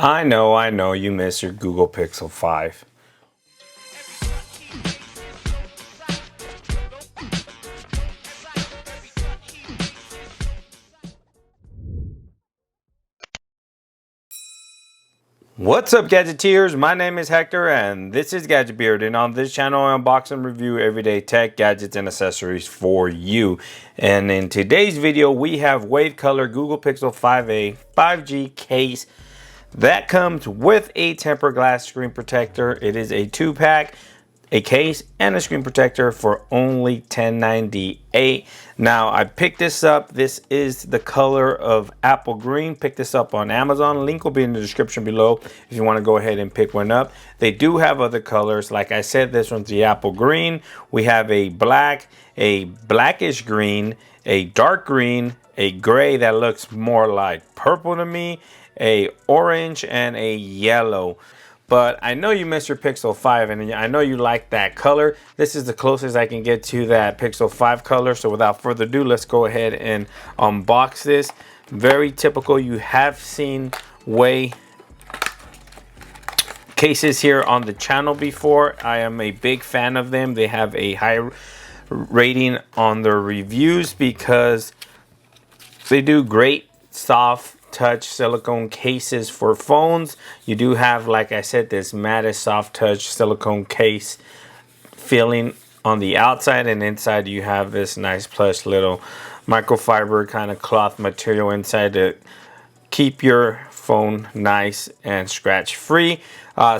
I know you miss your Google Pixel 5. What's up, Gadgeteers? My name is Hector and this is Gadget Beard, and on this channel I unbox and review everyday tech, gadgets, and accessories for you. And in today's video we have Weycolor Google Pixel 5a 5G case that comes with a tempered glass screen protector. It is a 2-pack, a case, and a screen protector for only $10.98. Now I picked this up. This is the color of apple green. Pick this up on Amazon. Link will be in the description below if you want to go ahead and pick one up. They do have other colors. Like I said, this one's the apple green. We have a black, a blackish green, a dark green, a gray that looks more like purple to me, a orange, and a yellow. But I know you miss your Pixel 5 and I know you like that color. This is the closest I can get to that Pixel 5 color. So without further ado, let's go ahead and unbox this. Very typical. You have seen Way cases here on the channel before. I am a big fan of them. They have a high rating on their reviews because they do great soft touch silicone cases for phones. You do have, like I said, this matte soft touch silicone case feeling on the outside, and inside you have this nice plush little microfiber kind of cloth material inside to keep your phone nice and scratch free.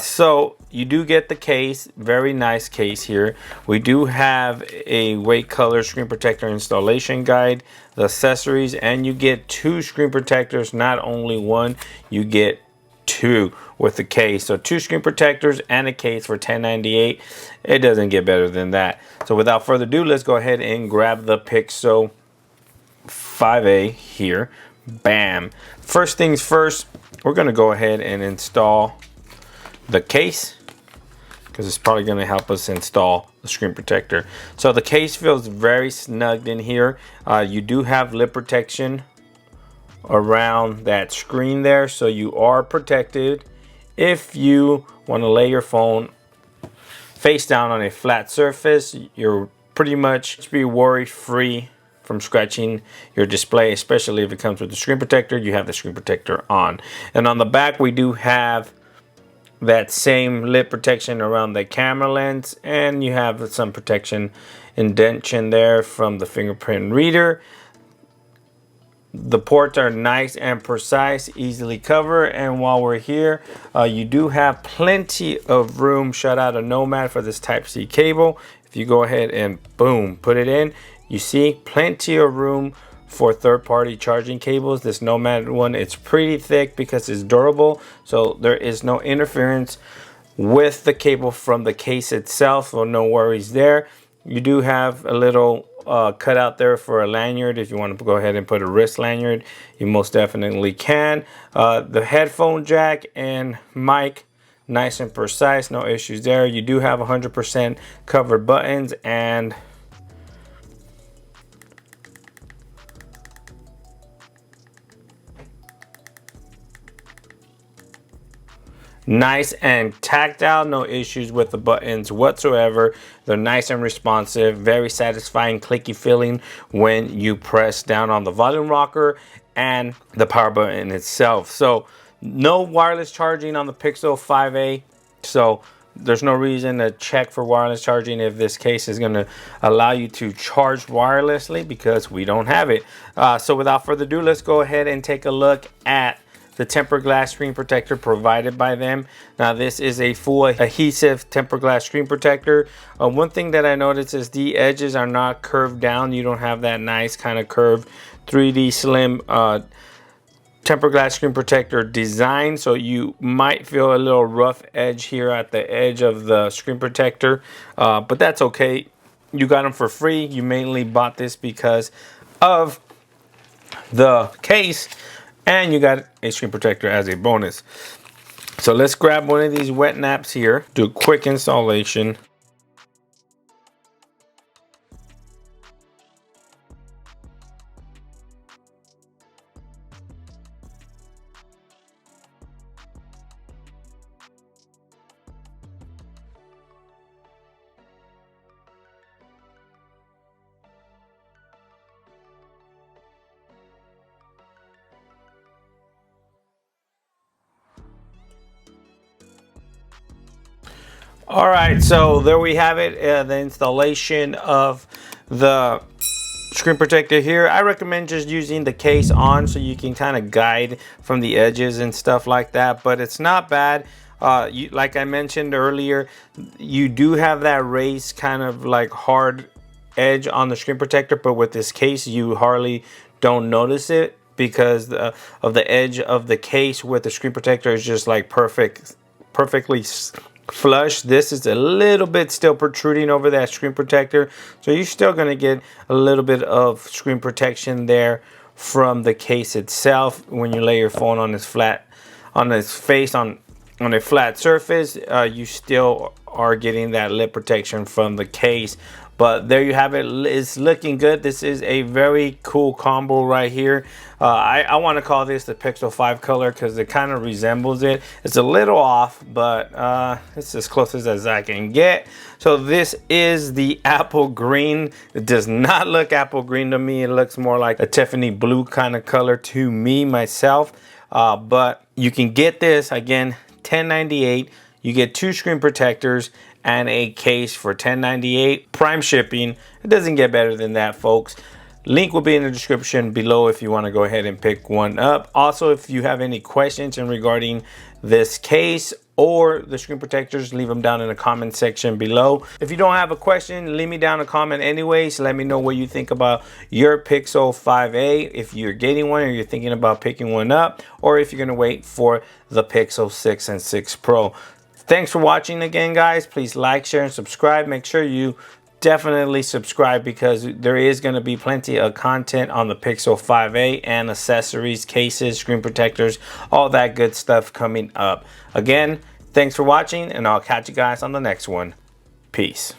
So you do get the case, very nice case here. We do have a Weycolor screen protector installation guide, the accessories, and you get 2 screen protectors, not only one, you get 2 with the case. So 2 screen protectors and a case for $10.98. It doesn't get better than that. So without further ado, let's go ahead and grab the Pixel 5a here. Bam. First things first, we're going to go ahead and install the case because it's probably going to help us install the screen protector. So the case feels very snugged in here. You do have lip protection around that screen there, so you are protected. If you want to lay your phone face down on a flat surface, you're pretty much be worry free from scratching your display, especially if it comes with the screen protector. You have the screen protector on. And on the back we do have that same lip protection around the camera lens, and you have some protection indentation there from the fingerprint reader. The ports are nice and precise, easily covered. And while we're here, you do have plenty of room. Shut out a Nomad for this Type-C cable. If you go ahead and boom, put it in, you see plenty of room for third-party charging cables. This Nomad one, it's pretty thick because it's durable, so there is no interference with the cable from the case itself, so no worries there. You do have a little cutout there for a lanyard. If you want to go ahead and put a wrist lanyard, you most definitely can. The headphone jack and mic, nice and precise, no issues there. You do have 100% covered buttons and nice and tactile, no issues with the buttons whatsoever. They're nice and responsive, very satisfying clicky feeling when you press down on the volume rocker and the power button itself. So no wireless charging on the Pixel 5a, so there's no reason to check for wireless charging if this case is going to allow you to charge wirelessly, because we don't have it. So without further ado, let's go ahead and take a look at the tempered glass screen protector provided by them. Now this is a full adhesive tempered glass screen protector. One thing that I noticed is the edges are not curved down. You don't have that nice kind of curved 3D slim tempered glass screen protector design, so you might feel a little rough edge here at the edge of the screen protector, but that's okay. You got them for free. You mainly bought this because of the case, and you got a screen protector as a bonus. So let's grab one of these wet naps here, do a quick installation. All right, so there we have it, the installation of the screen protector here. I recommend just using the case on so you can kind of guide from the edges and stuff like that, but it's not bad. Like I mentioned earlier, you do have that raised kind of like hard edge on the screen protector, but with this case you hardly don't notice it because of the edge of the case with the screen protector is just like perfectly flush. This is a little bit still protruding over that screen protector, so you're still going to get a little bit of screen protection there from the case itself. When you lay your phone on its flat, on its face, on a flat surface, you still are getting that lip protection from the case. But there you have it. It's looking good. This is a very cool combo right here. I want to call this the Pixel 5 color because it kind of resembles it. It's a little off, but it's as close as I can get. So this is the apple green. It does not look apple green to me. It looks more like a Tiffany blue kind of color to me myself. But you can get this again, $10.98. You get 2 screen protectors and a case for $10.98. Prime shipping. It doesn't get better than that, folks. Link will be in the description below if you want to go ahead and pick one up. Also, if you have any questions in regarding this case or the screen protectors, leave them down in the comment section below. If you don't have a question, leave me down a comment anyways. Let me know what you think about your Pixel 5a, if you're getting one or you're thinking about picking one up, or if you're going to wait for the Pixel 6 and 6 Pro. Thanks for watching again, guys. Please like, share, and subscribe. Make sure you definitely subscribe because there is going to be plenty of content on the Pixel 5a and accessories, cases, screen protectors, all that good stuff coming up. Again, thanks for watching, and I'll catch you guys on the next one. Peace.